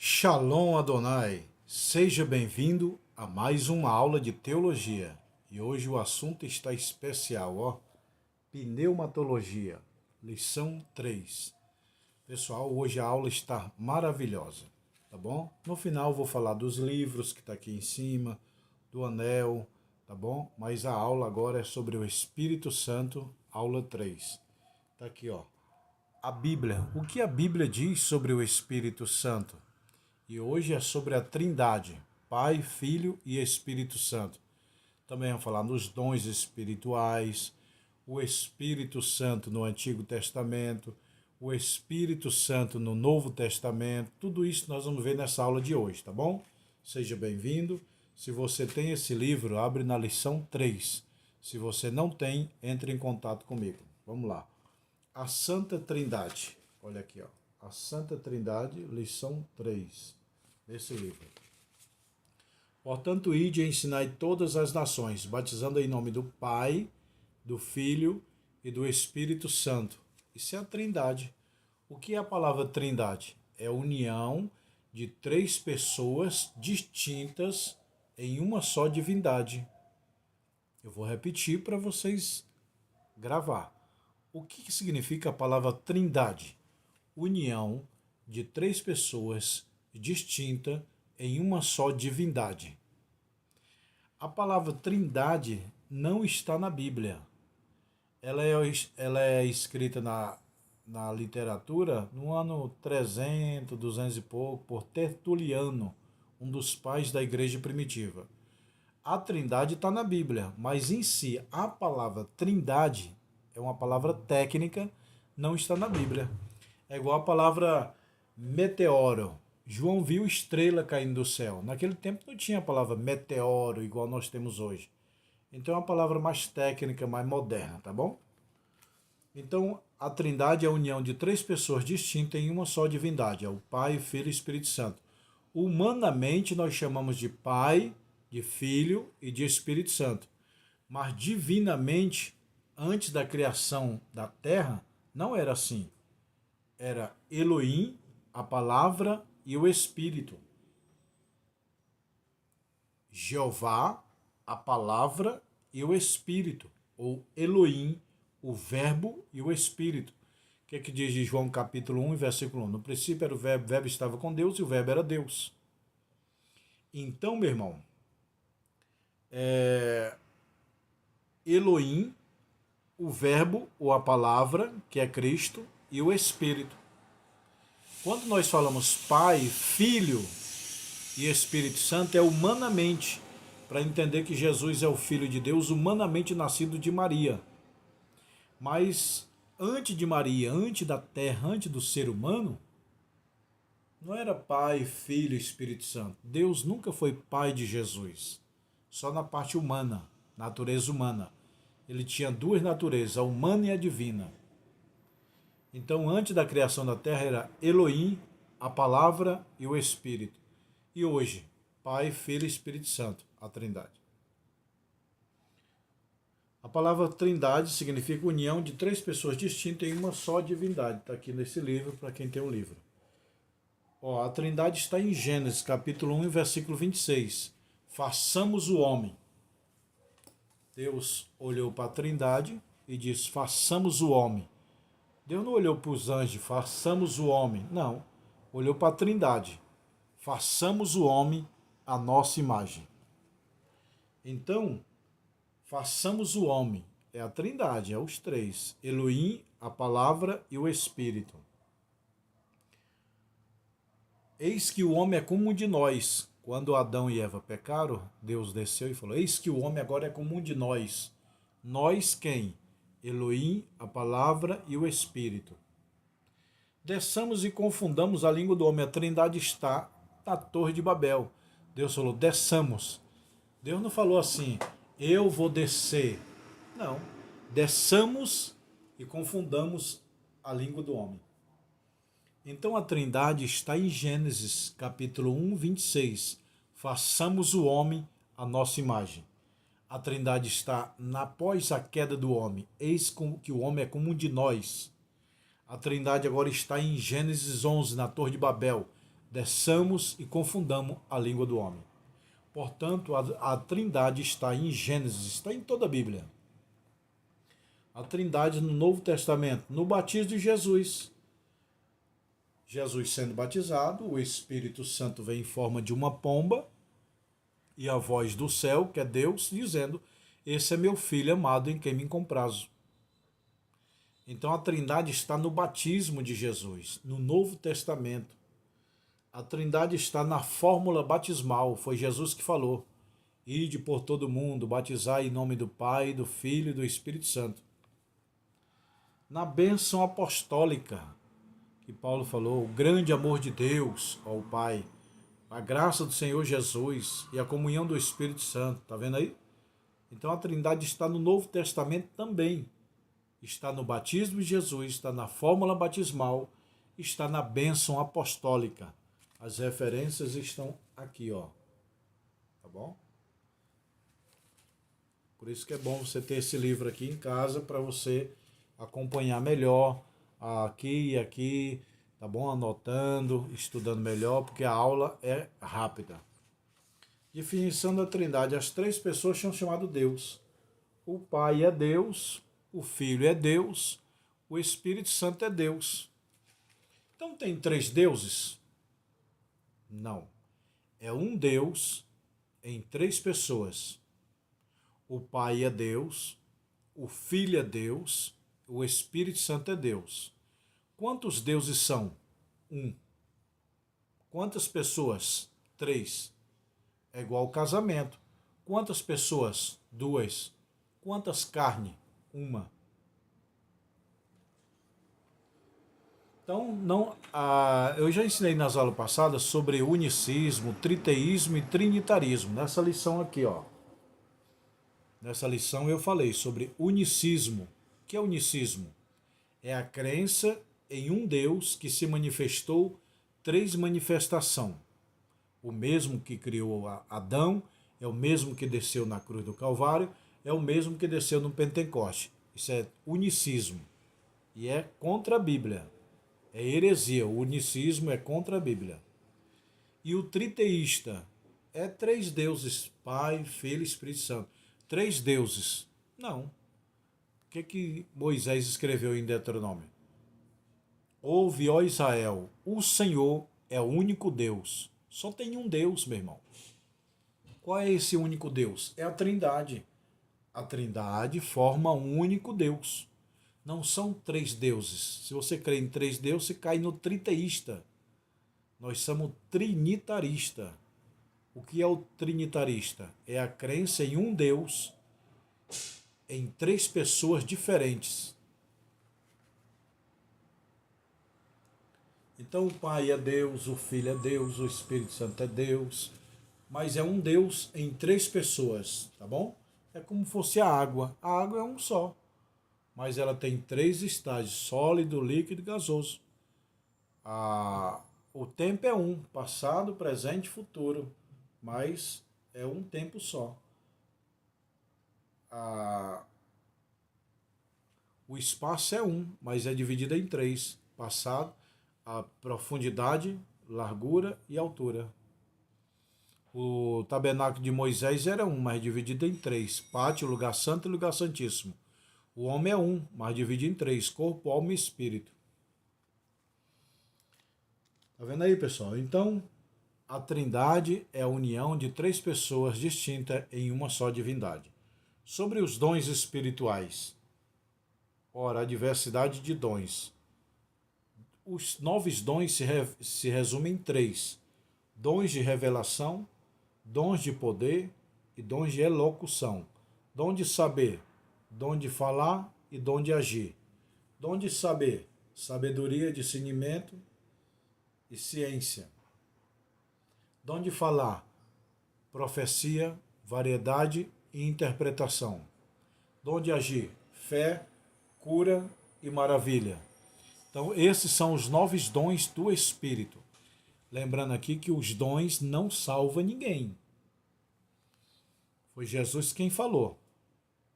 Shalom Adonai, seja bem-vindo a mais uma aula de teologia. E hoje o assunto está especial, pneumatologia, lição 3. Pessoal, hoje a aula está maravilhosa, tá bom? No final eu vou falar dos livros que está aqui em cima, do anel, tá bom? Mas a aula agora é sobre o Espírito Santo, aula 3. Tá aqui, a Bíblia. O que a Bíblia diz sobre o Espírito Santo? E hoje é sobre a Trindade, Pai, Filho e Espírito Santo. Também vamos falar nos dons espirituais, o Espírito Santo no Antigo Testamento, o Espírito Santo no Novo Testamento. Tudo isso nós vamos ver nessa aula de hoje, tá bom? Seja bem-vindo. Se você tem esse livro, abre na lição 3. Se você não tem, entre em contato comigo. Vamos lá. A Santa Trindade. Olha aqui, A Santa Trindade, lição 3. Nesse livro. Portanto, ide e ensinai todas as nações, batizando em nome do Pai, do Filho e do Espírito Santo. Isso é a Trindade. O que é a palavra Trindade? É a união de três pessoas distintas em uma só divindade. Eu vou repetir para vocês gravar. O que significa a palavra Trindade? União de três pessoas distinta em uma só divindade. A palavra Trindade não está na Bíblia. Ela é escrita na literatura no ano 300, 200 e pouco, por Tertuliano, um dos pais da igreja primitiva. A Trindade está na Bíblia, mas em si a palavra Trindade é uma palavra técnica, não está na Bíblia. É igual a palavra meteoro. João viu estrela caindo do céu. Naquele tempo não tinha a palavra meteoro igual nós temos hoje. Então é uma palavra mais técnica, mais moderna, tá bom? Então a Trindade é a união de três pessoas distintas em uma só divindade. É o Pai, Filho e Espírito Santo. Humanamente nós chamamos de Pai, de Filho e de Espírito Santo. Mas divinamente, antes da criação da terra, não era assim. Era Elohim, a palavra e o Espírito. Jeová, a palavra e o Espírito. Ou Elohim, o verbo e o Espírito. O que é que diz de João capítulo 1, versículo 1? No princípio era o verbo estava com Deus e o verbo era Deus. Então, meu irmão, Elohim, o verbo ou a palavra, que é Cristo, e o Espírito. Quando nós falamos Pai, Filho e Espírito Santo, é humanamente, para entender que Jesus é o Filho de Deus, humanamente nascido de Maria. Mas antes de Maria, antes da terra, antes do ser humano, não era Pai, Filho e Espírito Santo. Deus nunca foi Pai de Jesus, só na parte humana, natureza humana. Ele tinha duas naturezas, a humana e a divina. Então, antes da criação da terra, era Elohim, a palavra e o Espírito. E hoje, Pai, Filho e Espírito Santo, a Trindade. A palavra Trindade significa união de três pessoas distintas em uma só divindade. Está aqui nesse livro, para quem tem um livro. A Trindade está em Gênesis, capítulo 1, versículo 26. Façamos o homem. Deus olhou para a Trindade e disse, façamos o homem. Deus não olhou para os anjos, façamos o homem. Não, olhou para a Trindade. Façamos o homem à nossa imagem. Então, façamos o homem. É a Trindade, é os três. Elohim, a palavra e o Espírito. Eis que o homem é como um de nós. Quando Adão e Eva pecaram, Deus desceu e falou, eis que o homem agora é como um de nós. Nós quem? Elohim, a palavra e o Espírito. Desçamos e confundamos a língua do homem. A Trindade está na Torre de Babel. Deus falou, desçamos. Deus não falou assim, eu vou descer. Não, desçamos e confundamos a língua do homem. Então a Trindade está em Gênesis, capítulo 1, 26. Façamos o homem à nossa imagem. A Trindade está após a queda do homem. Eis que o homem é como um de nós. A Trindade agora está em Gênesis 11, na Torre de Babel. desçamos e confundamos a língua do homem. Portanto, a Trindade está em Gênesis, está em toda a Bíblia. A Trindade no Novo Testamento, no batismo de Jesus. Jesus sendo batizado, o Espírito Santo vem em forma de uma pomba e a voz do céu, que é Deus, dizendo: esse é meu filho amado em quem me comprazo. Então a Trindade está no batismo de Jesus, no Novo Testamento. A Trindade está na fórmula batismal, foi Jesus que falou: ide por todo mundo, batizai em nome do Pai, do Filho e do Espírito Santo. Na bênção apostólica, que Paulo falou, o grande amor de Deus, ó o Pai, a graça do Senhor Jesus e a comunhão do Espírito Santo, tá vendo aí? Então a Trindade está no Novo Testamento também. Está no batismo de Jesus, está na fórmula batismal, está na bênção apostólica. As referências estão aqui, ó. Tá bom? Por isso que é bom você ter esse livro aqui em casa para você acompanhar melhor aqui e aqui, tá bom? Anotando, estudando melhor, porque a aula é rápida. Definição da Trindade. As três pessoas são chamadas Deus. O Pai é Deus, o Filho é Deus, o Espírito Santo é Deus. Então tem três deuses? Não. É um Deus em três pessoas. O Pai é Deus, o Filho é Deus, o Espírito Santo é Deus. Quantos deuses são? Um. Quantas pessoas? Três. É igual ao casamento. Quantas pessoas? Duas. Quantas carnes? Uma. Então, eu já ensinei nas aulas passadas sobre unicismo, triteísmo e trinitarismo. Nessa lição aqui, ó. Nessa lição eu falei sobre unicismo. O que é unicismo? É a crença em um Deus que se manifestou três manifestações. O mesmo que criou Adão, é o mesmo que desceu na cruz do Calvário, é o mesmo que desceu no Pentecoste. Isso é unicismo. E é contra a Bíblia. É heresia. O unicismo é contra a Bíblia. E o triteísta é três deuses, Pai, Filho e Espírito Santo. Três deuses. Não. O que Moisés escreveu em Deuteronômio? Ouve, ó Israel, o Senhor é o único Deus. Só tem um Deus, meu irmão. Qual é esse único Deus? É a Trindade. A Trindade forma um único Deus. Não são três deuses. Se você crê em três deuses, você cai no triteísta. Nós somos trinitarista. O que é o trinitarista? É a crença em um Deus, em três pessoas diferentes. Então o Pai é Deus, o Filho é Deus, o Espírito Santo é Deus, mas é um Deus em três pessoas, tá bom? É como fosse a água. A água é um só, mas ela tem três estágios: sólido, líquido e gasoso. O tempo é um: passado, presente e futuro, mas é um tempo só. O espaço é um, mas é dividido em três: passado, a profundidade, largura e altura. O tabernáculo de Moisés era um, mas dividido em três: pátio, lugar santo e lugar santíssimo. O homem é um, mas dividido em três: corpo, alma e espírito. Tá vendo aí, pessoal? Então, a Trindade é a união de três pessoas distintas em uma só divindade. Sobre os dons espirituais. Ora, a diversidade de dons. Os 9 dons se resumem em 3: dons de revelação, dons de poder e dons de elocução. Dom de saber, dom de falar e dom de agir. Dom de saber, sabedoria, discernimento e ciência. Dom de falar, profecia, variedade e interpretação. Dom de agir, fé, cura e maravilha. Então, esses são os 9 dons do Espírito. Lembrando aqui que os dons não salvam ninguém. Foi Jesus quem falou.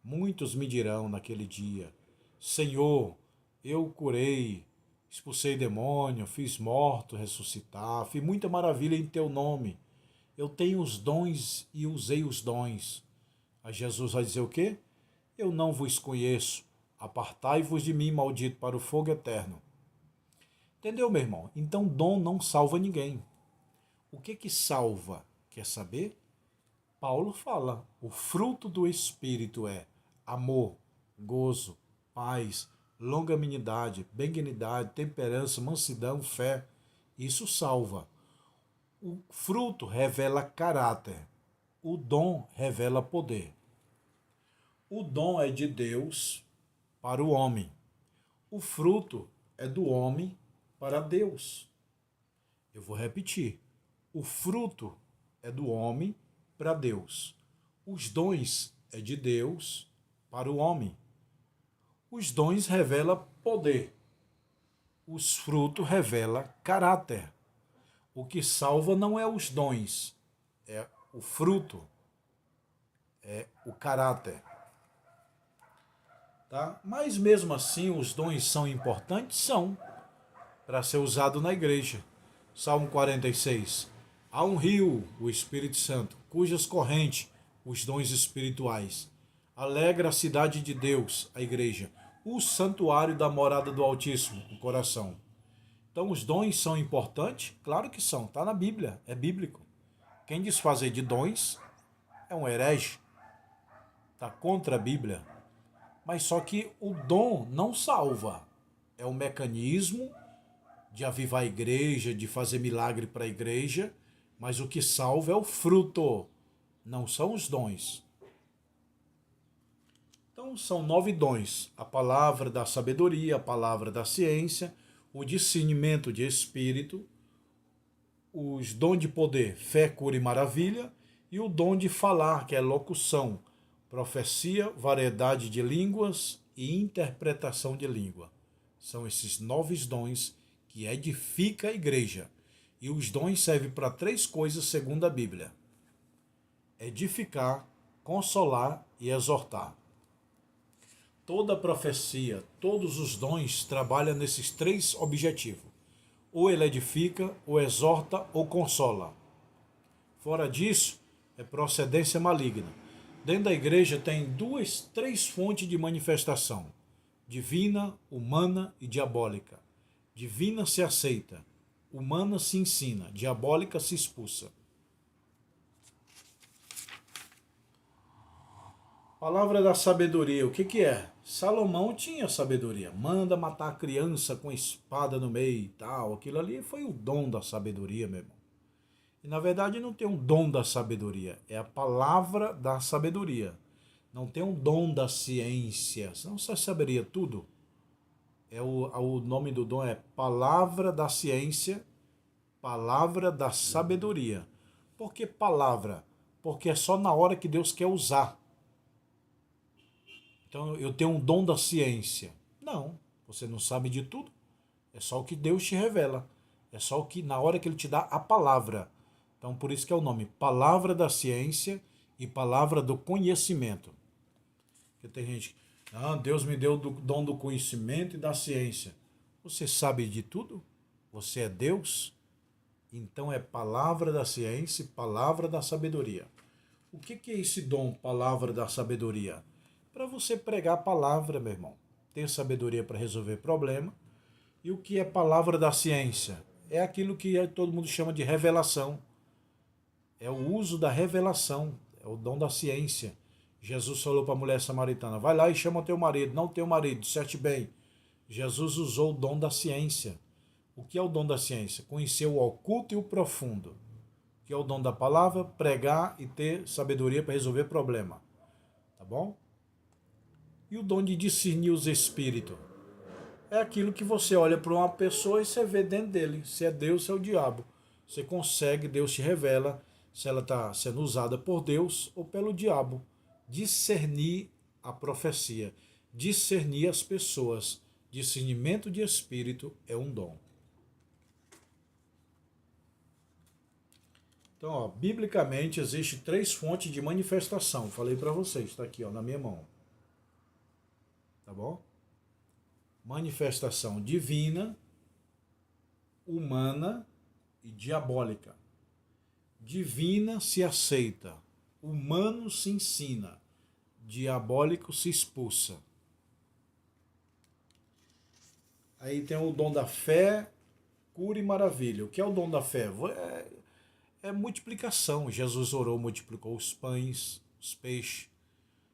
Muitos me dirão naquele dia: Senhor, eu curei, expulsei demônio, fiz morto ressuscitar, fiz muita maravilha em teu nome. Eu tenho os dons e usei os dons. Aí Jesus vai dizer o quê? Eu não vos conheço. Apartai-vos de mim, maldito, para o fogo eterno. Entendeu, meu irmão? Então, dom não salva ninguém. O que que salva? Quer saber? Paulo fala, o fruto do Espírito é amor, gozo, paz, longanimidade, benignidade, temperança, mansidão, fé. Isso salva. O fruto revela caráter. O dom revela poder. O dom é de Deus para o homem. O fruto é do homem para Deus. Eu vou repetir. O fruto é do homem para Deus. Os dons é de Deus para o homem. Os dons revelam poder. Os frutos revelam caráter. O que salva não é os dons, é o fruto, é o caráter. Tá? Mas mesmo assim, os dons são importantes? São, para ser usado na igreja. Salmo 46. Há um rio, o Espírito Santo, cujas correntes, os dons espirituais. Alegra a cidade de Deus, a igreja, o santuário da morada do Altíssimo, o coração. Então, os dons são importantes? Claro que são, está na Bíblia, é bíblico. Quem desfazer de dons é um herege, está contra a Bíblia. Mas só que o dom não salva. É um mecanismo de avivar a igreja, de fazer milagre para a igreja, mas o que salva é o fruto, não são os dons. Então são 9 dons: a palavra da sabedoria, a palavra da ciência, o discernimento de espírito, os dons de poder, fé, cura e maravilha, e o dom de falar, que é locução, profecia, variedade de línguas e interpretação de língua. São esses 9 dons que edifica a igreja. E os dons servem para 3 coisas segundo a Bíblia: edificar, consolar e exortar. Toda a profecia, todos os dons trabalham nesses 3 objetivos. Ou ele edifica, ou exorta, ou consola. Fora disso, é procedência maligna. Dentro da igreja tem 3 fontes de manifestação: divina, humana e diabólica. Divina se aceita, humana se ensina, diabólica se expulsa. Palavra da sabedoria, o que que é? Salomão tinha sabedoria. Manda matar a criança com espada no meio e tal. Aquilo ali foi o dom da sabedoria, meu irmão. E na verdade não tem um dom da sabedoria, é a palavra da sabedoria. Não tem um dom da ciência, senão você saberia tudo. O nome do dom é palavra da ciência, palavra da sabedoria. Por que palavra? Porque é só na hora que Deus quer usar. Então eu tenho um dom da ciência. Não, você não sabe de tudo. É só o que Deus te revela. É só o que na hora que Ele te dá a palavra. Então por isso que é o nome palavra da ciência e palavra do conhecimento. Porque tem gente, Deus me deu o dom do conhecimento e da ciência. Você sabe de tudo? Você é Deus? Então é palavra da ciência e palavra da sabedoria. O que é esse dom, palavra da sabedoria? Para você pregar a palavra, meu irmão. Ter sabedoria para resolver problema. E o que é palavra da ciência? É aquilo que todo mundo chama de revelação. É o uso da revelação, é o dom da ciência. Jesus falou para a mulher samaritana, vai lá e chama teu marido. Não teu marido, disseste bem. Jesus usou o dom da ciência. O que é o dom da ciência? Conhecer o oculto e o profundo. O que é o dom da palavra? Pregar e ter sabedoria para resolver problema. Tá bom? E o dom de discernir os espíritos? É aquilo que você olha para uma pessoa e você vê dentro dele. Se é Deus, se é o diabo. Você consegue, Deus te revela se ela está sendo usada por Deus ou pelo diabo. Discernir a profecia, discernir as pessoas. Discernimento de espírito é um dom. Então, biblicamente, existe 3 fontes de manifestação. Falei para vocês, está aqui na minha mão. Tá bom? Manifestação divina, humana e diabólica. Divina se aceita, humano se ensina, diabólico se expulsa. Aí tem o dom da fé, cura e maravilha. O que é o dom da fé? É multiplicação. Jesus orou, multiplicou os pães, os peixes.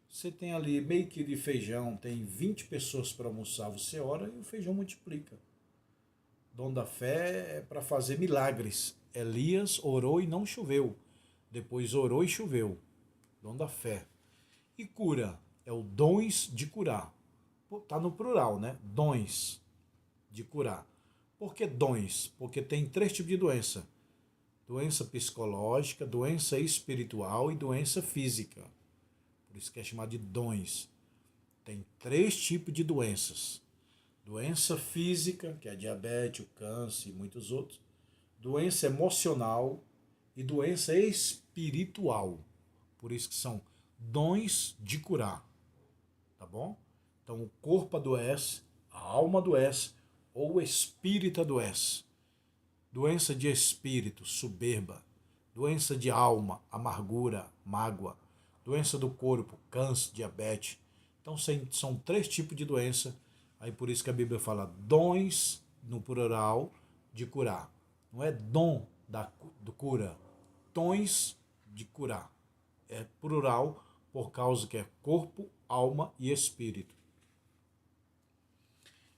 Você tem ali meio quilo de feijão, tem 20 pessoas para almoçar, você ora e o feijão multiplica. Dom da fé é para fazer milagres. Elias orou e não choveu. Depois orou e choveu. Dom da fé. E cura é o dons de curar. Está no plural, né? Dons de curar. Por que dons? Porque tem 3 tipos de doença. Doença psicológica, doença espiritual e doença física. Por isso que é chamado de dons. Tem 3 tipos de doenças. Doença física, que é a diabetes, o câncer e muitos outros. Doença emocional e doença espiritual. Por isso que são dons de curar. Tá bom? Então o corpo adoece, a alma adoece ou o espírito adoece. Doença de espírito, soberba. Doença de alma, amargura, mágoa. Doença do corpo, câncer, diabetes. Então são 3 tipos de doença. Aí por isso que a Bíblia fala dons, no plural, de curar. Não é dom do cura, tons de curar. É plural por causa que é corpo, alma e espírito.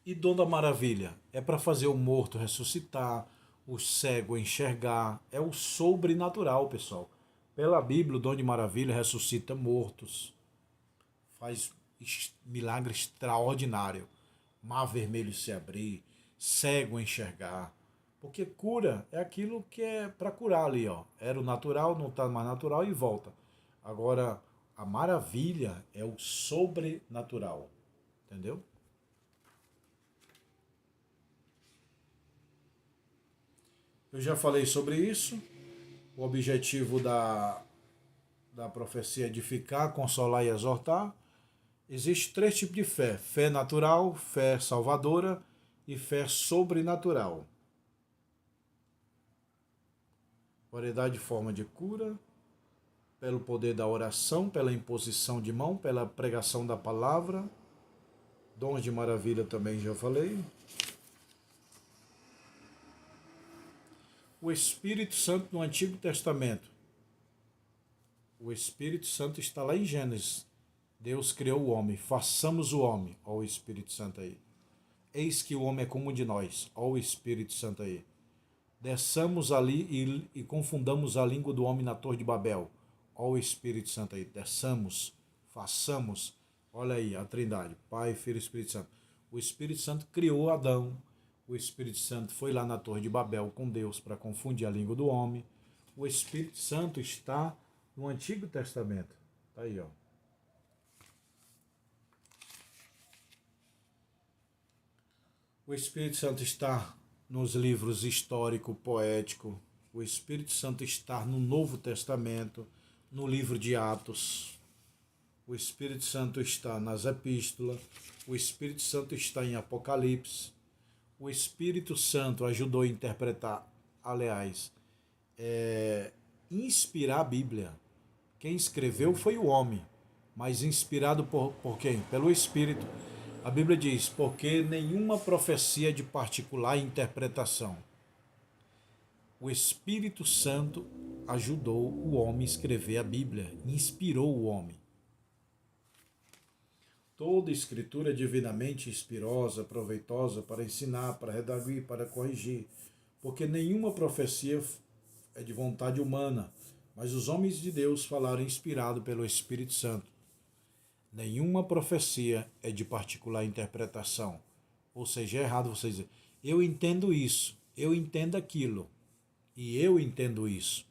E dom da maravilha é para fazer o morto ressuscitar, o cego enxergar. É o sobrenatural, pessoal. Pela Bíblia, o dom de maravilha ressuscita mortos, faz milagre extraordinário. Mar vermelho se abrir, cego enxergar. Porque cura é aquilo que é para curar ali, ó. Era o natural, não está mais natural e volta. Agora, a maravilha é o sobrenatural. Entendeu? Eu já falei sobre isso. O objetivo da profecia é edificar, consolar e exortar. Existem 3 tipos de fé: fé natural, fé salvadora e fé sobrenatural. Variedade de forma de cura, pelo poder da oração, pela imposição de mão, pela pregação da palavra. Dons de maravilha também já falei. O Espírito Santo no Antigo Testamento. O Espírito Santo está lá em Gênesis. Deus criou o homem, façamos o homem. Olha o Espírito Santo aí. Eis que o homem é como de nós. Olha o Espírito Santo aí. Desçamos ali e confundamos a língua do homem na Torre de Babel. Olha o Espírito Santo aí. Desçamos, façamos. Olha aí a Trindade, Pai, Filho e Espírito Santo. O Espírito Santo criou Adão. O Espírito Santo foi lá na Torre de Babel com Deus para confundir a língua do homem. O Espírito Santo está no Antigo Testamento. Está aí, ó. O Espírito Santo está nos livros histórico, poético. O Espírito Santo está no Novo Testamento, no livro de Atos. O Espírito Santo está nas epístolas. O Espírito Santo está em Apocalipse. O Espírito Santo ajudou a interpretar, aliás, inspirar a Bíblia. Quem escreveu foi o homem, mas inspirado por quem? Pelo Espírito. A Bíblia diz, porque nenhuma profecia é de particular interpretação. O Espírito Santo ajudou o homem a escrever a Bíblia, inspirou o homem. Toda escritura é divinamente inspirosa, proveitosa para ensinar, para redarguir, para corrigir, porque nenhuma profecia é de vontade humana, mas os homens de Deus falaram inspirado pelo Espírito Santo. Nenhuma profecia é de particular interpretação. Ou seja, é errado você dizer, eu entendo isso, eu entendo aquilo, e eu entendo isso.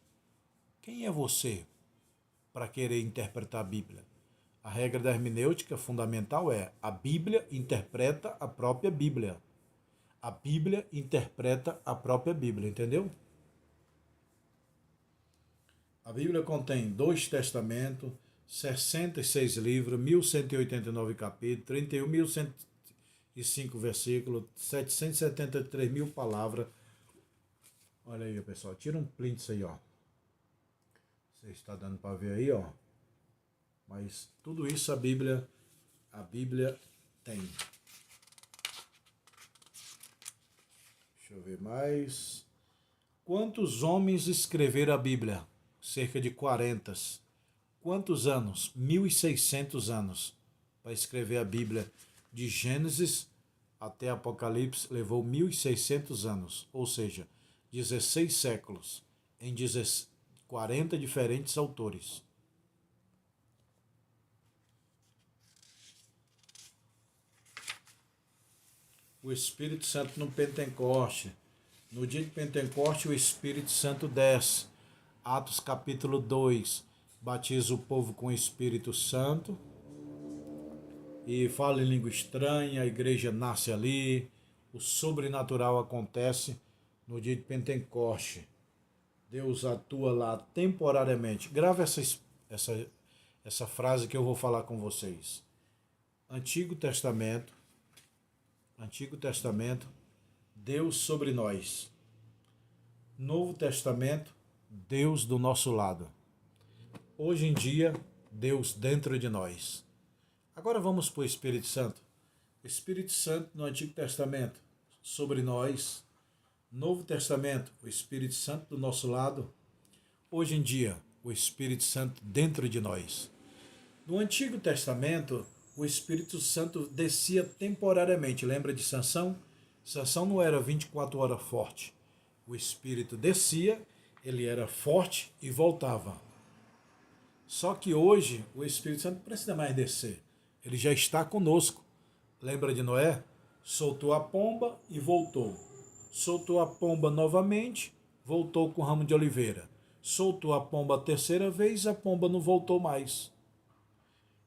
Quem é você para querer interpretar a Bíblia? A regra da hermenêutica fundamental é a Bíblia interpreta a própria Bíblia. A Bíblia interpreta a própria Bíblia, entendeu? A Bíblia contém 2 testamentos, 66 livros, 1189 capítulos, 31.105 versículos, 773.000 palavras, Olha aí, pessoal. Tira um print disso aí, ó. Você está dando para ver aí, ó. Mas tudo isso a Bíblia tem. Deixa eu ver mais. Quantos homens escreveram a Bíblia? Cerca de 40. Quantos anos? 1.600 anos. Para escrever a Bíblia de Gênesis até Apocalipse levou 1.600 anos. Ou seja, 16 séculos. Em 40 diferentes autores. O Espírito Santo no Pentecoste. No dia de Pentecoste, o Espírito Santo desce. Atos capítulo 2. Batiza o povo com o Espírito Santo. E fala em língua estranha, a igreja nasce ali. O sobrenatural acontece no dia de Pentecoste. Deus atua lá temporariamente. Grava essa frase que eu vou falar com vocês. Antigo Testamento, Deus sobre nós. Novo Testamento, Deus do nosso lado. Hoje em dia, Deus dentro de nós. Agora vamos para o Espírito Santo. Espírito Santo no Antigo Testamento, sobre nós. Novo Testamento, o Espírito Santo do nosso lado. Hoje em dia, o Espírito Santo dentro de nós. No Antigo Testamento, o Espírito Santo descia temporariamente. Lembra de Sansão? Sansão não era 24 horas forte. O Espírito descia, ele era forte e voltava. Só que hoje, o Espírito Santo não precisa mais descer. Ele já está conosco. Lembra de Noé? Soltou a pomba e voltou. Soltou a pomba novamente, voltou com o ramo de oliveira. Soltou a pomba a terceira vez, a pomba não voltou mais.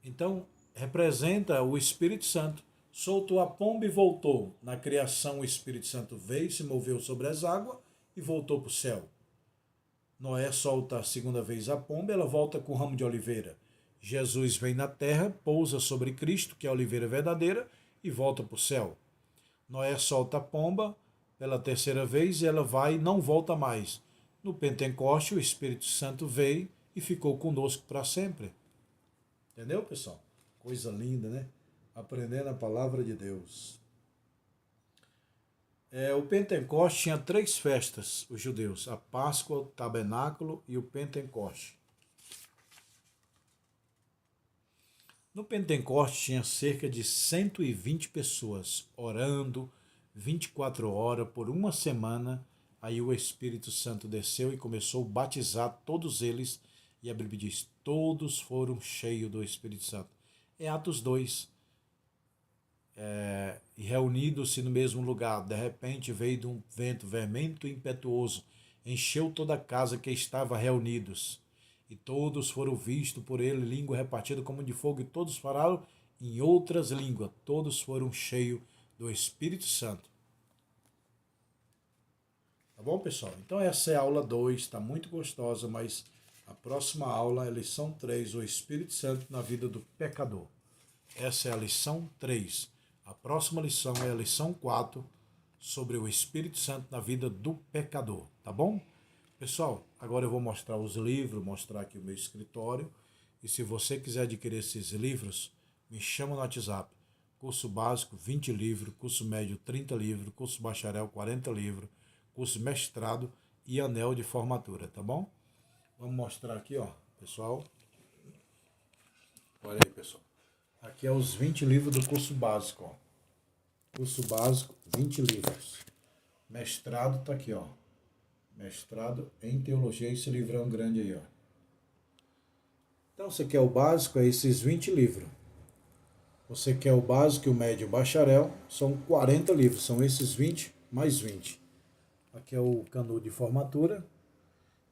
Então, representa o Espírito Santo. Soltou a pomba e voltou. Na criação, o Espírito Santo veio, se moveu sobre as águas e voltou para o céu. Noé solta a segunda vez a pomba, ela volta com o ramo de oliveira. Jesus vem na terra, pousa sobre Cristo, que é a oliveira verdadeira, e volta para o céu. Noé solta a pomba pela terceira vez e ela vai e não volta mais. No Pentecoste, o Espírito Santo veio e ficou conosco para sempre. Entendeu, pessoal? Coisa linda, né? Aprendendo a palavra de Deus. O Pentecoste tinha 3 festas, os judeus. A Páscoa, o Tabernáculo e o Pentecoste. No Pentecoste tinha cerca de 120 pessoas orando 24 horas por uma semana. Aí o Espírito Santo desceu e começou a batizar todos eles. E a Bíblia diz, todos foram cheios do Espírito Santo. É Atos 2. E reunidos-se no mesmo lugar, de repente veio de um vento vermento e impetuoso, encheu toda a casa que estava reunidos. E todos foram vistos por ele, língua repartida como de fogo, e todos falaram em outras línguas. Todos foram cheios do Espírito Santo. Tá bom, pessoal? Então essa é a aula 2, está muito gostosa, mas a próxima aula é a lição 3, o Espírito Santo na vida do pecador. Essa é a lição 3. A próxima lição é a lição 4, sobre o Espírito Santo na vida do pecador, tá bom? Pessoal, agora eu vou mostrar os livros, mostrar aqui o meu escritório. E se você quiser adquirir esses livros, me chama no WhatsApp. Curso básico, 20 livros. Curso médio, 30 livros. Curso bacharel, 40 livros. Curso mestrado e anel de formatura, tá bom? Vamos mostrar aqui, ó, pessoal. Olha aí, pessoal. Aqui é os 20 livros do curso básico, ó. Curso básico, 20 livros. Mestrado tá aqui, ó. Mestrado em teologia, esse livrão grande aí, ó. Então, você quer o básico, é esses 20 livros. Você quer o básico e o médio e o bacharel, são 40 livros, são esses 20 mais 20. Aqui é o canudo de formatura,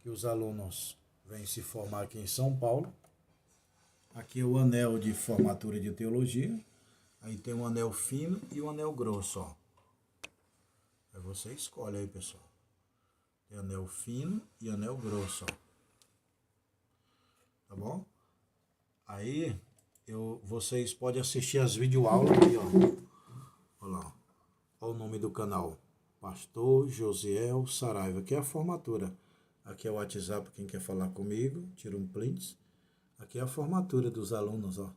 que os alunos vêm se formar aqui em São Paulo. Aqui é o anel de formatura de teologia. Aí tem um anel fino e um anel grosso, ó. Aí você escolhe aí, pessoal. Tem anel fino e anel grosso, ó. Tá bom? Aí vocês podem assistir as videoaulas aí, ó. Olha lá. Olha o nome do canal. Pastor Josiel Saraiva, que é a formatura. Aqui é o WhatsApp, quem quer falar comigo, tira um print. Aqui é a formatura dos alunos, ó.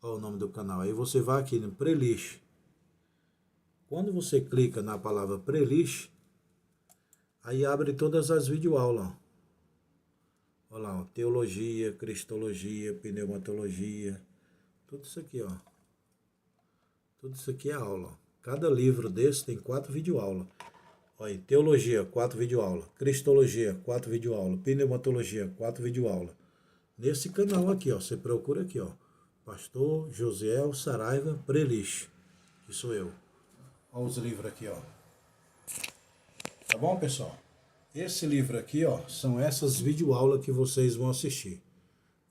Ó o nome do canal. Aí você vai aqui no playlist. Quando você clica na palavra playlist, aí abre todas as videoaulas, ó. Olha lá, ó, teologia, cristologia, pneumatologia, tudo isso aqui, ó. Tudo isso aqui é aula, ó. Cada livro desse tem 4 videoaulas. Olha aí, teologia, 4 videoaulas. Cristologia, 4 videoaulas. Pneumatologia, 4 videoaulas. Nesse canal aqui, ó, você procura aqui, ó. Pastor Josiel Saraiva Prelich, que sou eu. Olha os livros aqui, ó. Tá bom, pessoal? Esse livro aqui, ó, são essas videoaulas que vocês vão assistir.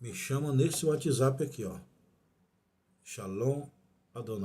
Me chama nesse WhatsApp aqui, ó. Shalom Adonai.